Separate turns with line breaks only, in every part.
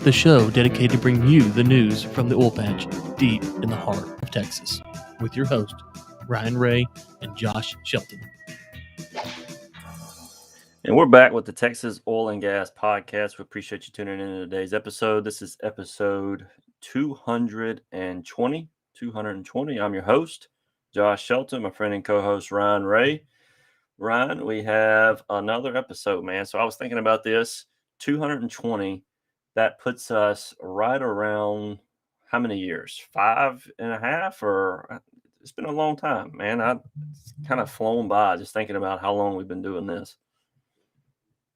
the show dedicated to bring you the news from the oil patch deep in the heart of Texas, with your host, Ryan Ray and Josh Shelton.
And we're back with the Texas Oil and Gas Podcast. We appreciate you tuning in to today's episode. This is episode 220. 220. I'm your host, Josh Shelton, my friend and co-host, Ryan Ray. Ryan, we have another episode, man. So I was thinking about this, 220. That puts us right around how many years? 5.5, or it's been a long time, man. It's kind of flown by just thinking about how long we've been doing this.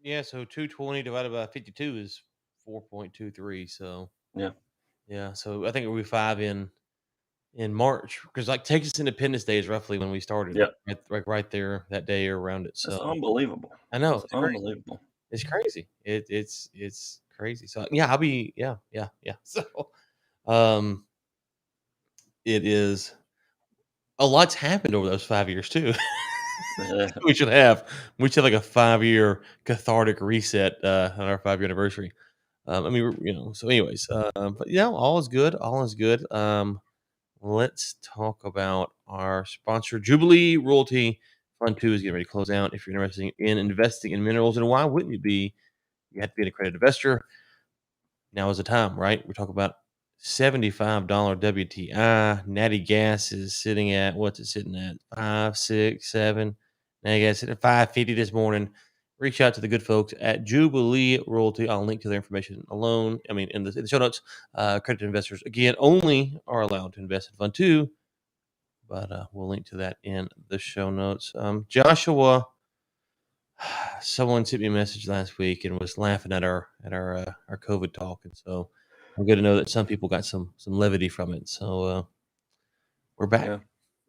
Yeah, so 220 divided by 52 is 4.23. So yeah. So I think it'll be 5 in March, because like Texas Independence Day is roughly when we started.
Yep.
right there that day or around it.
That's
So
unbelievable.
I know
it's unbelievable.
It's crazy. It's crazy. So yeah, I'll be yeah. So it is a lot's happened over those 5 years too. we should have like a 5-year cathartic reset on our 5-year anniversary. So anyways, but all is good. Let's talk about our sponsor, Jubilee Royalty Fund 2 is getting ready to close out. If you're interested in investing in minerals, and why wouldn't you be? You have to be an accredited investor. Now is the time, right? We're talking about $75 WTI. Natty gas is sitting at, what's it sitting at? 5, 6, 7. Natty gas sitting at 5.50 this morning. Reach out to the good folks at Jubilee Royalty. I'll link to their information in the show notes. Accredited investors, again, only are allowed to invest in Fund 2, but we'll link to that in the show notes. Joshua, someone sent me a message last week and was laughing at our COVID talk, and so I'm good to know that some people got some levity from it. So we're back.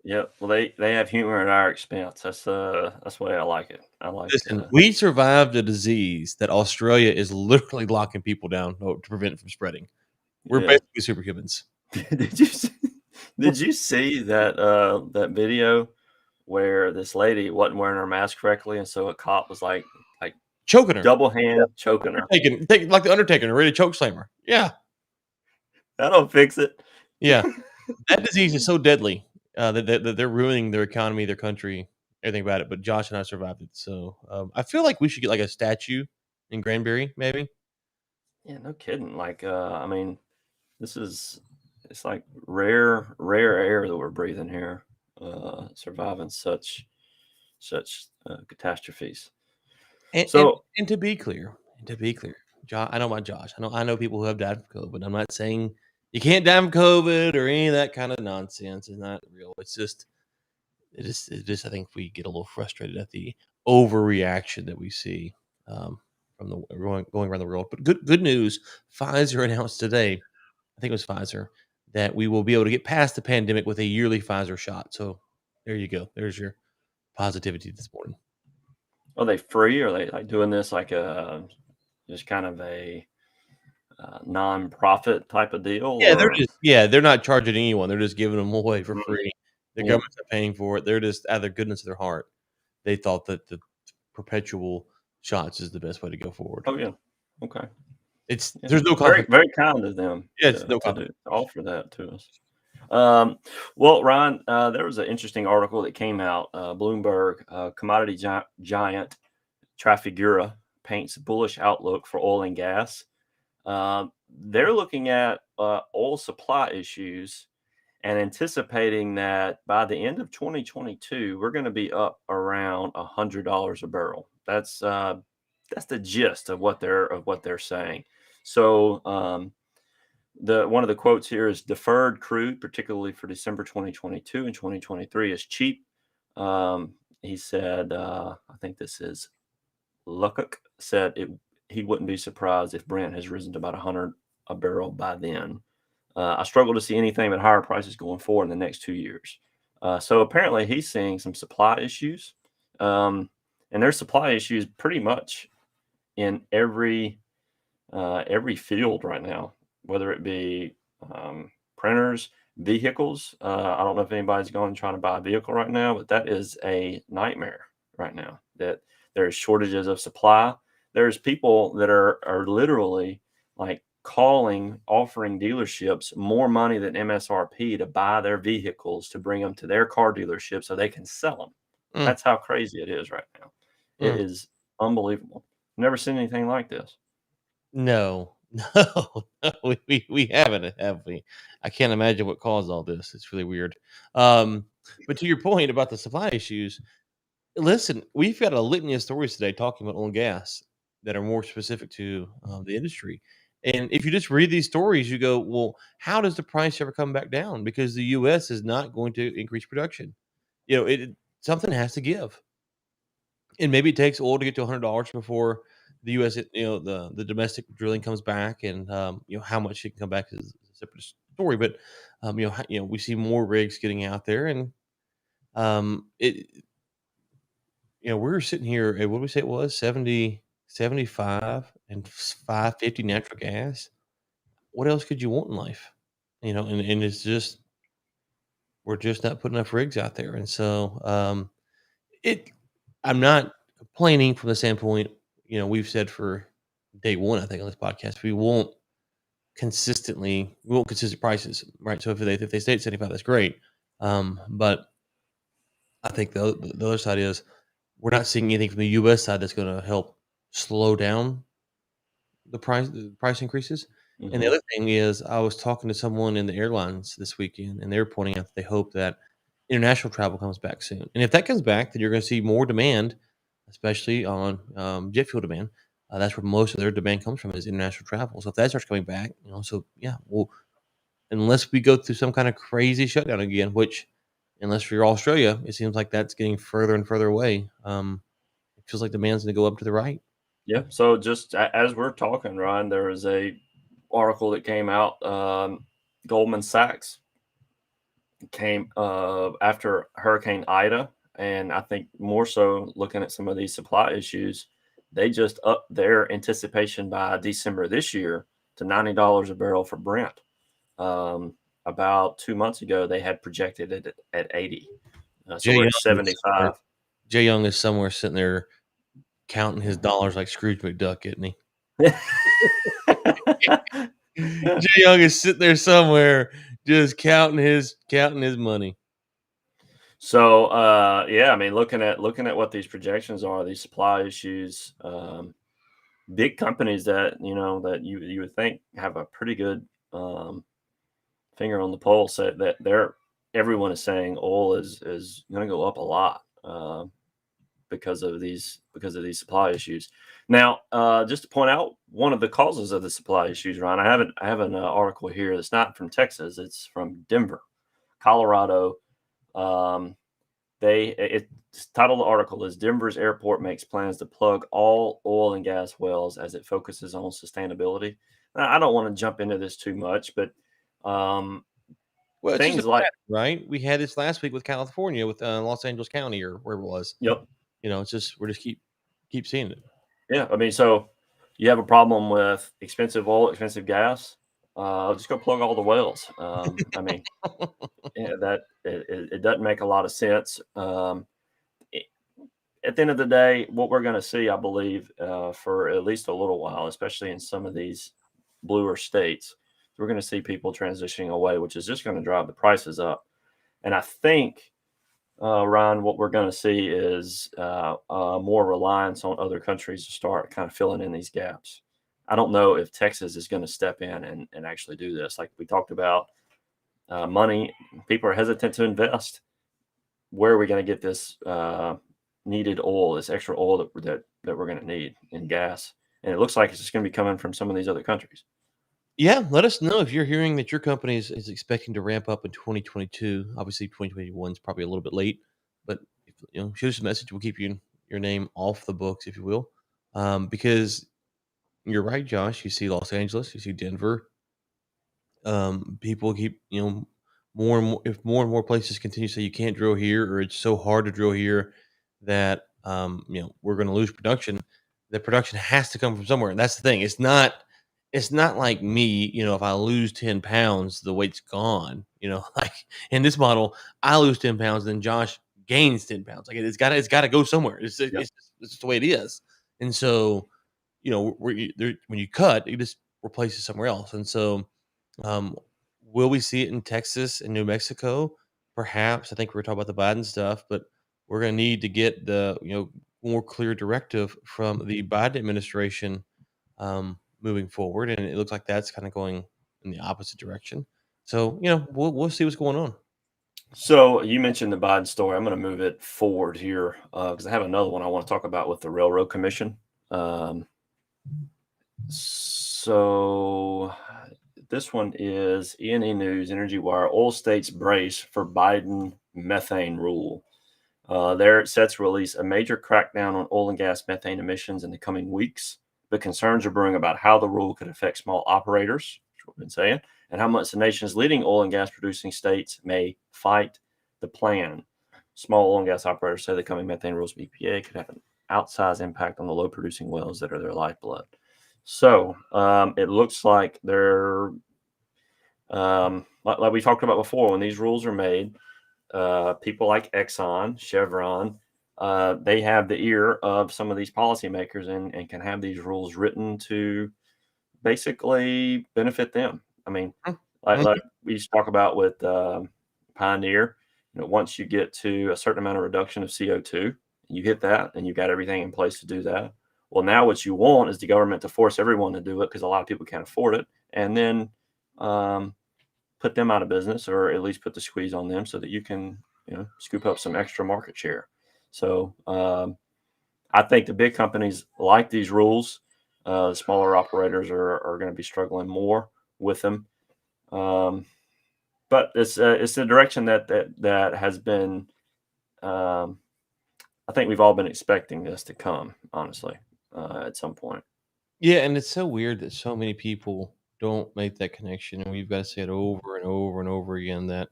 Yeah. Well, they have humor at our expense. That's the way I like it.
Listen, we survived a disease that Australia is literally locking people down to prevent it from spreading. We're basically superhumans.
Did you see that video where this lady wasn't wearing her mask correctly, and so a cop was like
choking her,
double hand choking her,
taking like the Undertaker, ready to choke slam her. Yeah,
that'll fix it.
Yeah, that disease is so deadly that they're ruining their economy, their country, everything about it. But Josh and I survived it, so I feel like we should get like a statue in Granbury, maybe.
Yeah, no kidding. It's like rare air that we're breathing here, surviving such catastrophes.
And to be clear, Josh, I know about Josh. I know people who have died from COVID. I'm not saying you can't die from COVID or any of that kind of nonsense. It's not real. It's just, I think we get a little frustrated at the overreaction that we see from the going around the world. But good news, Pfizer announced today, I think it was Pfizer, that we will be able to get past the pandemic with a yearly Pfizer shot. So there you go. There's your positivity this morning.
Are they free? Or are they like doing this like just kind of a non-profit type of deal?
Yeah, they're not charging anyone. They're just giving them away for free. The government's not paying for it. They're just out of the goodness of their heart. They thought that the perpetual shots is the best way to go forward.
Oh yeah, okay.
There's no
very, very kind of them.
Yeah,
to offer that to us. Well, Ryan, there was an interesting article that came out. Bloomberg, commodity giant Trafigura paints bullish outlook for oil and gas. They're looking at oil supply issues and anticipating that by the end of 2022, we're going to be up around $100 a barrel. That's the gist of what they're saying. So one of the quotes here is deferred crude, particularly for December 2022 and 2023, is cheap. He said, I think this is Luckock said he wouldn't be surprised if Brent has risen to about $100 a barrel by then. I struggle to see anything but higher prices going forward in the next 2 years. So apparently he's seeing some supply issues, and there's supply issues pretty much in every field right now, whether it be printers, vehicles. I don't know if anybody's going trying to buy a vehicle right now, but that is a nightmare right now. That there's shortages of supply. There's people that are literally like offering dealerships more money than MSRP to buy their vehicles to bring them to their car dealership so they can sell them.
Mm.
That's how crazy it is right now. It
Mm.
is unbelievable. Never seen anything like this.
No, no, we haven't, have we? I can't imagine what caused all this. It's really weird. But to your point about the supply issues, listen, we've got a litany of stories today talking about oil and gas that are more specific to the industry. And if you just read these stories, you go, well, how does the price ever come back down? Because the U.S. is not going to increase production. Something has to give. And maybe it takes oil to get to $100 before the U.S. The domestic drilling comes back, and how much it can come back is a separate story. But we see more rigs getting out there, and it we were sitting here at, what did we say it was, 70, 75, and 550 natural gas. What else could you want in life? And it's just, we're just not putting enough rigs out there. And so I'm not complaining from the standpoint, we've said for day one, I think, on this podcast, we won't consistent prices, right? So if they stay at 75, that's great. But I think the other side is, we're not seeing anything from the U.S. side that's going to help slow down the price increases.
Mm-hmm.
And the other thing is, I was talking to someone in the airlines this weekend, and they were pointing out that they hope that international travel comes back soon. And if that comes back, then you're going to see more demand, especially on jet fuel demand. That's where most of their demand comes from, is international travel. So if that starts coming back, unless we go through some kind of crazy shutdown again, which, unless you're Australia, it seems like that's getting further and further away. It feels like demand's going to go up to the right.
Yeah. So just as we're talking, Ryan, there is a article that came out. Goldman Sachs came after Hurricane Ida, and I think more so looking at some of these supply issues, they just upped their anticipation by December this year to $90 a barrel for Brent. About 2 months ago, they had projected it at 80. So we're at 75.
Jay Young is somewhere sitting there counting his dollars like Scrooge McDuck, isn't he? Jay Young is sitting there somewhere just counting his money.
So I mean, looking at what these projections are, these supply issues, big companies that that you would think have a pretty good finger on the pulse, that everyone is saying oil is going to go up a lot because of these supply issues. Now, just to point out one of the causes of the supply issues, Ryan, I have an article here that's not from Texas; it's from Denver, Colorado. It's titled, the article is "Denver's Airport Makes Plans to Plug All Oil and Gas Wells as it Focuses on Sustainability." Now, I don't want to jump into this too much, but things like,
right, we had this last week with California, with Los Angeles County, or wherever it was.
Yep.
It's just, we're just keep seeing it.
Yeah, I mean, so you have a problem with expensive oil, expensive gas, just go plug all the wells. I mean, that it doesn't make a lot of sense. At the end of the day, what we're going to see, I believe, for at least a little while, especially in some of these bluer states, we're going to see people transitioning away, which is just going to drive the prices up. And I think, Ryan, what we're going to see is more reliance on other countries to start kind of filling in these gaps. I don't know if Texas is going to step in and actually do this. Like we talked about, money, people are hesitant to invest. Where are we going to get this needed oil, this extra oil that we're going to need in gas? And it looks like it's just going to be coming from some of these other countries.
Yeah, let us know if you're hearing that your company is expecting to ramp up in 2022. Obviously, 2021 is probably a little bit late, but shoot us a message. We'll keep your name off the books, if you will, because you're right, Josh. You see Los Angeles, you see Denver. People keep more and more. If more and more places continue to say you can't drill here, or it's so hard to drill here that we're going to lose production. The production has to come from somewhere, and that's the thing. It's not like me, if I lose 10 pounds, the weight's gone. Like in this model, I lose 10 pounds, then Josh gains 10 pounds. Like it's got to go somewhere. It's just the way it is. And so, when you cut, replace it somewhere else. And so, um, will we see it in Texas and New Mexico? Perhaps. I think we're talking about the Biden stuff, but we're going to need to get the more clear directive from the Biden administration moving forward, and it looks like that's kind of going in the opposite direction. So we'll see what's going on.
So you mentioned the Biden story. I'm going to move it forward here because I have another one I want to talk about with the Railroad Commission. So this one is E&E News, Energy Wire. Oil states brace for Biden methane rule. There it sets to release a major crackdown on oil and gas methane emissions in the coming weeks. But concerns are brewing about how the rule could affect small operators, which we've been saying, and how much the nation's leading oil and gas producing states may fight the plan. Small oil and gas operators say the coming methane rules from EPA could have an outsized impact on the low producing wells that are their lifeblood. So it looks like they're, like we talked about before, when these rules are made, people like Exxon, Chevron, they have the ear of some of these policymakers and can have these rules written to basically benefit them. I mean, like we used to talk about with Pioneer, once you get to a certain amount of reduction of CO2, you hit that and you've got everything in place to do that. Well, now what you want is the government to force everyone to do it because a lot of people can't afford it, and then put them out of business, or at least put the squeeze on them so that you can, scoop up some extra market share. So I think the big companies like these rules. The smaller operators are going to be struggling more with them. But it's the direction that has been. I think we've all been expecting this to come, honestly, at some point.
Yeah, and it's so weird that so many people don't make that connection, and we've got to say it over and over and over again that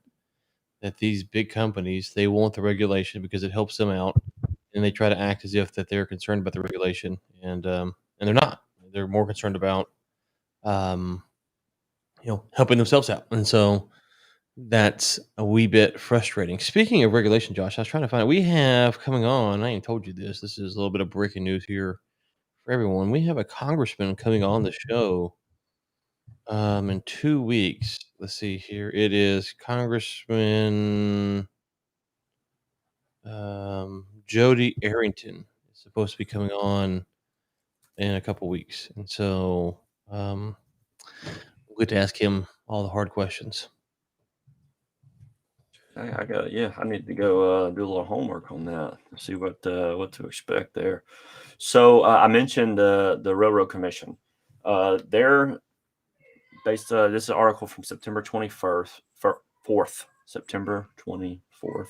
these big companies, they want the regulation because it helps them out, and they try to act as if that they're concerned about the regulation, and they're not. They're more concerned about helping themselves out, and so that's a wee bit frustrating. Speaking of regulation, Josh, I was trying to find out. We have coming on. I ain't told you this. This is a little bit of breaking news here for everyone. We have a congressman coming on the show in 2 weeks. Let's see here. It is Congressman Jody Arrington is supposed to be coming on in a couple weeks, and so we'll get to ask him all the hard questions.
I need to go do a little homework on that. See what to expect there. So I mentioned the Railroad Commission. They're based. This is an article from September 21st, 4th, September 24th.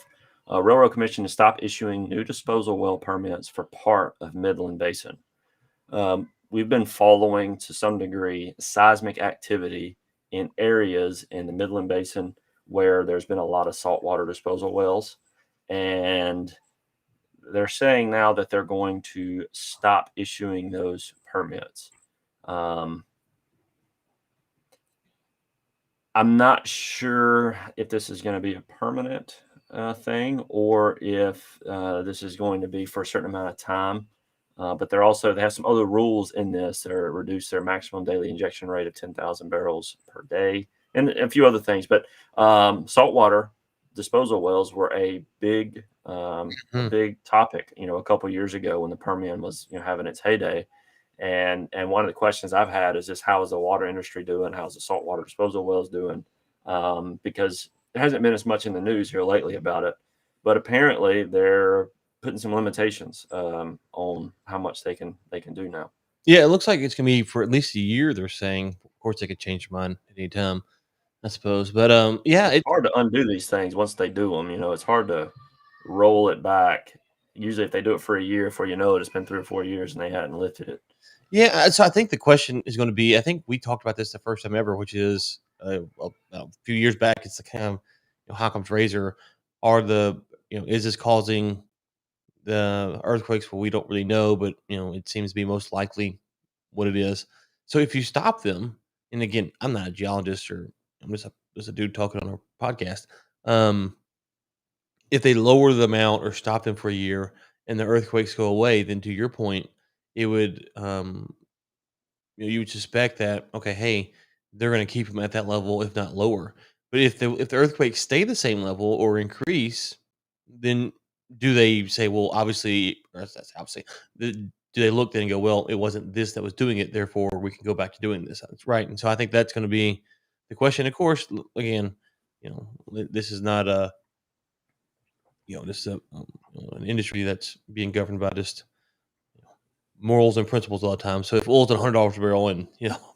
Railroad Commission to stop issuing new disposal well permits for part of Midland Basin. We've been following to some degree seismic activity in areas in the Midland Basin where there's been a lot of saltwater disposal wells, and they're saying now that they're going to stop issuing those permits. I'm not sure if this is going to be a permanent thing or if this is going to be for a certain amount of time. But they have some other rules in this that are reduce their maximum daily injection rate of 10,000 barrels per day and a few other things. But saltwater disposal wells were a big topic, a couple of years ago when the Permian was, having its heyday. And one of the questions I've had is just how is the water industry doing? How's the saltwater disposal wells doing? Because there hasn't been as much in the news here lately about it, but apparently they're putting some limitations on how much they can do now.
Yeah, it looks like it's gonna be for at least a year. They're saying, of course, they could change their mind at any time, I suppose. But
It's hard to undo these things once they do them. It's hard to roll it back. Usually, if they do it for a year, before you know it, it's been 3 or 4 years and they hadn't lifted it.
Yeah, so I think the question is going to be. I think we talked about this the first time ever, which is a few years back. It's the kind of how comes razor are the is this causing the earthquakes? Well, we don't really know, but it seems to be most likely what it is. So if you stop them, and again, I'm not a geologist or I'm just a dude talking on a podcast. If they lower them out or stop them for a year and the earthquakes go away, then to your point, it would you would suspect that, okay, hey, they're going to keep them at that level, if not lower. But if the earthquakes stay the same level or increase, then do they say, well, obviously, or that's obviously, do they look then and go, well, it wasn't this that was doing it, therefore we can go back to doing this? That's right. And so I think that's going to be the question. Of course, again, this is not this is an industry that's being governed by just morals and principles all the time. So if oil's at $100 a barrel and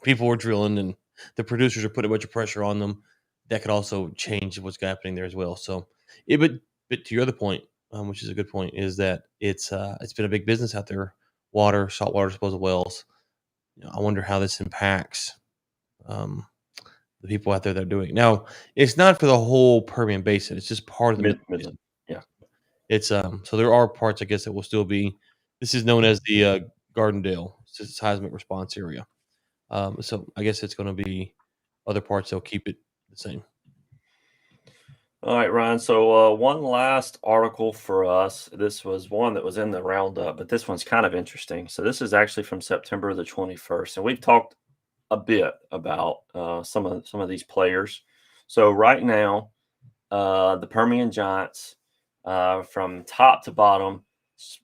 people are drilling and the producers are putting a bunch of pressure on them, that could also change what's happening there as well. So, but to your other point, which is a good point, is that it's been a big business out there. Water, saltwater disposal wells. I wonder how this impacts the people out there that are doing it. Now, it's not for the whole Permian Basin. It's just part of the
Midland. Yeah.
It's so there are parts, I guess, that will still be. This is known as the Gardendale seismic response area. So I guess it's going to be other parts that'll keep it the same.
All right, Ryan. So one last article for us. This was one that was in the roundup, but this one's kind of interesting. So this is actually from September the 21st, and we've talked a bit about some of these players. So right now, the Permian Giants, from top to bottom,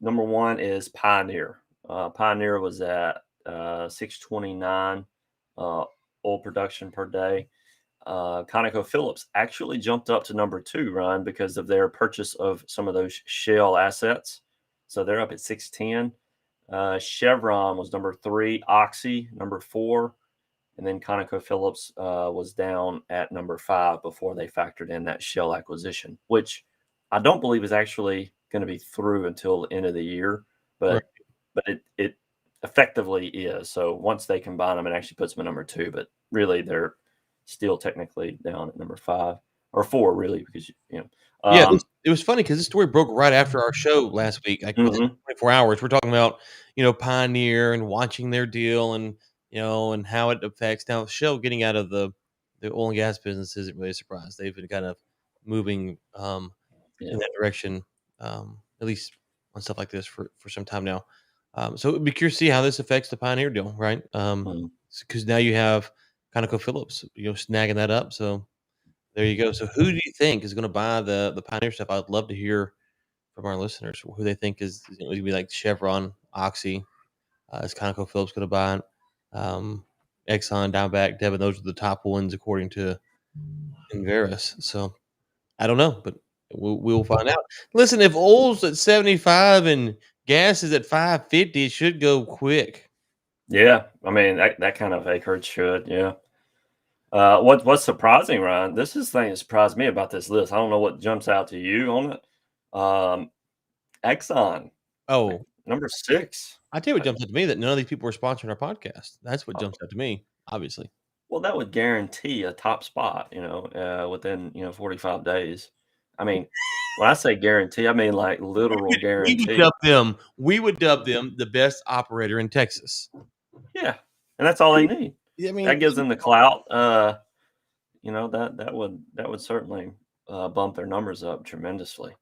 number one is Pioneer. Pioneer was at 629 oil production per day. ConocoPhillips actually jumped up to number two, Ryan, because of their purchase of some of those shale assets. So they're up at 610. Chevron was number three, Oxy number four, and then ConocoPhillips was down at number five before they factored in that shale acquisition, which I don't believe is actually going to be through until the end of the year, but it effectively is. So once they combine them, it actually puts them at number two, but really they're still technically down at number five or four, really, because
it was funny because this story broke right after our show last week. Like within 24 hours, we're talking about Pioneer and watching their deal and and how it affects now Shell getting out of the oil and gas business isn't really a surprise. They've been kind of moving in that direction, at least on stuff like this for some time now. So it'd be curious to see how this affects the Pioneer deal, right? Because now you have ConocoPhillips, snagging that up. So there you go. So who do you think is going to buy the Pioneer stuff? I'd love to hear from our listeners who they think is going to be like Chevron, Oxy. Is ConocoPhillips going to buy it? Exxon, Diamondback, Devon. Those are the top ones according to Enverus. So I don't know, but we'll find out. Listen, if oil's at 75 and gas is at 550, it should go quick.
Yeah, I mean that kind of acreage should. Yeah. What's surprising, Ryan? This is the thing that surprised me about this list. I don't know what jumps out to you on it. Exxon.
Oh,
number 6.
I tell you what jumps out to me, that none of these people are sponsoring our podcast. That's what jumps out to me, obviously.
Well, that would guarantee a top spot, within 45 days. I mean, when I say guarantee, I mean like literal guarantee.
We would dub them the best operator in Texas.
Yeah, and that's all they need.
I mean,
that gives them the clout. That would certainly bump their numbers up tremendously.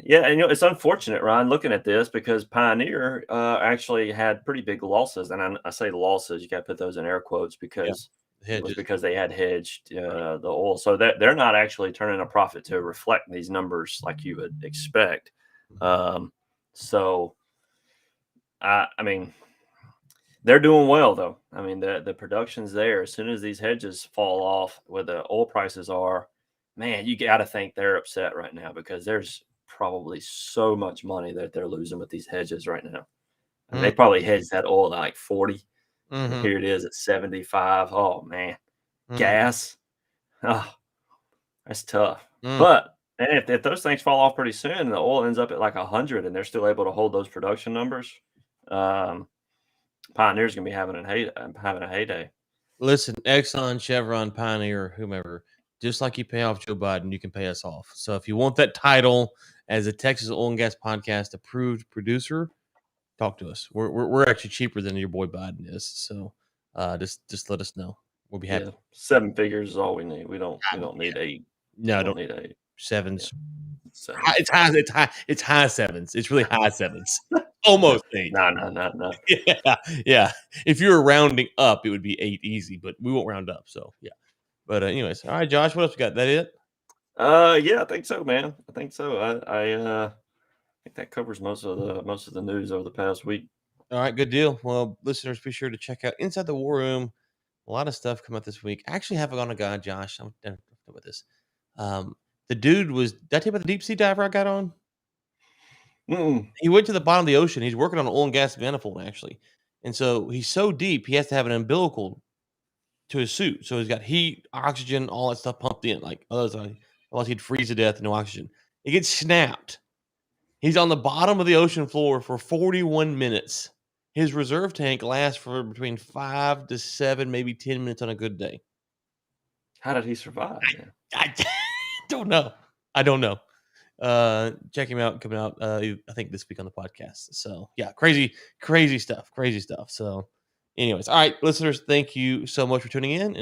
Yeah, and it's unfortunate, Ryan, looking at this because Pioneer actually had pretty big losses, and I say losses, you got to put those in air quotes because it was because they had hedged the oil, so that they're not actually turning a profit to reflect these numbers like you would expect. So, I mean, they're doing well though. I mean, the production's there. As soon as these hedges fall off, where the oil prices are, man, you got to think they're upset right now because there's probably so much money that they're losing with these hedges right now. And they probably hedged that oil at like 40. Here it is at 75. Oh man, gas. Oh, that's tough. But if those things fall off pretty soon and the oil ends up at like 100 and they're still able to hold those production numbers, Pioneer's gonna be having a heyday.
Listen, Exxon, Chevron, Pioneer, whomever. Just like you pay off Joe Biden, you can pay us off. So if you want that title as a Texas Oil and Gas Podcast approved producer, talk to us. We're actually cheaper than your boy Biden is. So just let us know. We'll be happy.
Yeah, 7 figures is all we need. We don't need 8.
No,
don't need 8.
7s.
Yeah.
It's high sevens. It's really high sevens. Almost 8.
No.
Yeah. If you were rounding up, it would be 8 easy, but we won't round up. So yeah. But anyways, all right, Josh, what else we got? That it?
Yeah, I think so, man. I think so. I think that covers most of the news over the past week.
All right, good deal. Well, listeners, be sure to check out Inside the War Room. A lot of stuff come out this week. I actually have on a guy, Josh. I'm done with this. The dude was. Did I tell you about the deep sea diver I got on?
Mm.
He went to the bottom of the ocean. He's working on an oil and gas manifold, actually. And so he's so deep, he has to have an umbilical to his suit. So he's got heat, oxygen, all that stuff pumped in. Like otherwise he'd freeze to death and no oxygen. It gets snapped. He's on the bottom of the ocean floor for 41 minutes. His reserve tank lasts for between 5 to 7, maybe 10 minutes on a good day.
How did he survive?
I don't know. I don't know. Check him out. Coming out, I think this week on the podcast. So yeah, crazy stuff. So anyways, all right, listeners, thank you so much for tuning in, and